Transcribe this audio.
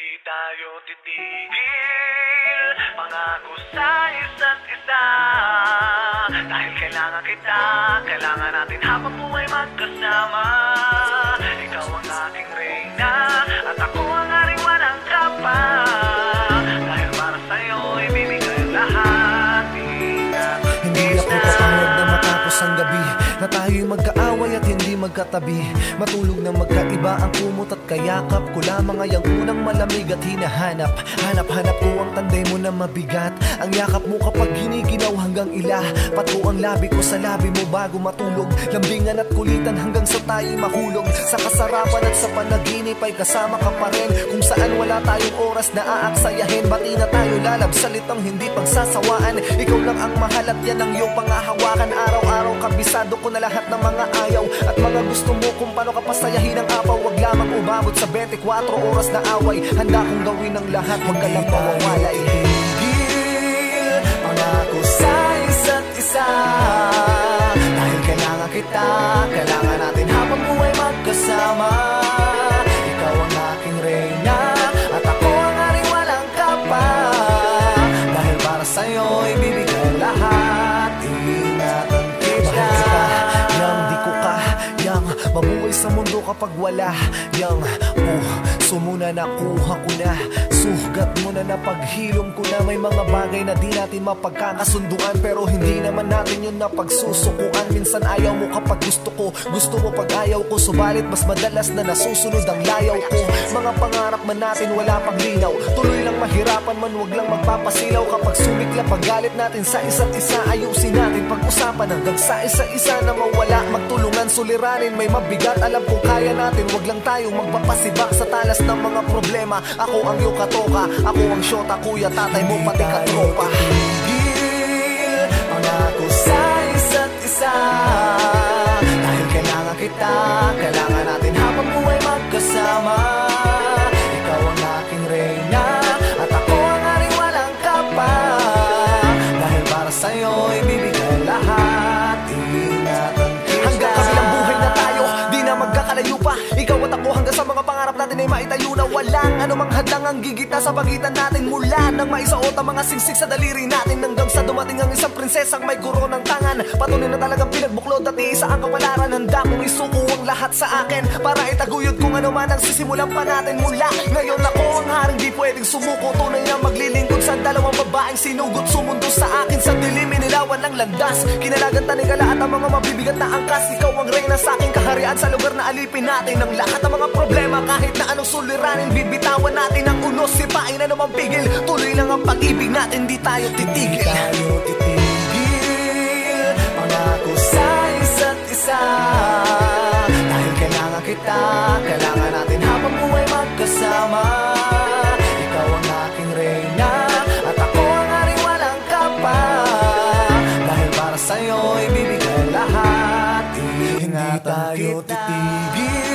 Hindi tayo titigil, pangako sa isa't isa. Dahil kailangan kita, kailangan natin habang buhay magkasama. Ikaw ang aking reyna, at ako ang aring walang kapa. Dahil para sa'yo, ibibigay lahat. Hindi ako papayag na matapos ang gabi na tayo'y magkaaway at hindi magkatabi. Matulog na magkaiba ang kumot at kayakap ko lamang ay ang unang malamig at hinahanap. Hanap-hanap ko ang tanday mo na mabigat, ang yakap mo kapag giniginaw hanggang ila. Patro ang labi ko sa labi mo bago matulog, lambingan at kulitan hanggang sa tayo'y mahulog. Sa kasarapan at sa panaginip ay kasama ka pa rin, kung saan wala tayong oras na aaksayahin. Bati na tayo lalab, salitang hindi pagsasawaan. Ikaw lang ang mahal at yan ang iyong pangahawakan. Araw-araw kabisado ko na lahat ng mga ayaw at mga gusto mo kung paano ka pasayahin ang apaw. Wag lamang umabot sa 24 oras na away. Handa kong gawin ang lahat, wag ka lang mawawalay. Higil, pangako sa isa't isa. Dahil kailangan kita, kailangan natin habang buhay magkasama. Ikaw ang aking reyna, at ako ang aring walang kapa. Dahil para sa'yo, ibibigay lahat. Ingatan kita, yang di ko kayang mabuhay sa mundo kapag wala. Yang puso mo na nakuha ko na, sugat mo na napaghilom ko na. May mga bagay na di natin mapagkakasunduan, pero hindi naman natin yun napagsusukuan. Minsan ayaw mo kapag gusto ko, gusto mo pag ayaw ko. Subalit mas madalas na nasusunod ang layaw ko. Mga pangarap man natin wala pang linaw, tuloy lang mahirapan man, wag lang magpapasilaw. Kapag sumiklap ang galit natin sa isa't isa, ayusin natin pag-usapan hanggang sa isa-isa na mawala. Magtulungan, suliranin, may mabigat, alam kong kaya natin. Wag lang tayong magpapasibak sa talas ng mga problema. Ako ang iyong katoka, ako ang syota, kuya, tatay mo, pati katropa. Higil, pangako sa isa't isa. Dahil kailangan kita, kailangan natin habang buhay magkasama. Ikaw ang aking reyna, at ako ang aring walang kapa. Dahil para sa'yo, ibibigay lahat. Ingatan kita. Hanggang kabilang buhay na tayo, di na magkakalayo pa. Ikaw at ako hanggang sa mga pangarap natin ay maitayo na. Walang anumang hadlang ang gigita sa pagitan natin. Mula nang maisuot ang mga singsik sa daliri natin, hanggang sa dumating ang isang prinsesang may koronang tangan. Patunay na talagang pinagbuklod at iisa ang kapalaran. Handa kong isuko ang lahat sa akin para itaguyod kung ano man ang sisimulan pa natin. Mula ngayon ako ang haring di pwedeng sumuko. Tunay na maglilingkod sa dalawang babaeng sinugot sumundo sa akin. Sa dilim inilawan ng landas, kinalagan tanigala at ang mga mabibigat na angkas. Ikaw ang reyna sa aking kaharian, sa lugar na alipin natin ang lahat ng mga problema. Kahit na anong suliranin, bibitawan natin ang unos, sipain na naman pigil. Tuloy lang ang pag-ibig natin, di tayo titigil. Di tayo titigil, pangako sa isa't isa. Dahil kailangan kita, kailangan natin habang buhay magkasama. Ikaw ang aking reyna, at ako ang aring walang kapa. Dahil para sa'yo, ibibigay lahat. Hindi tayo titigil.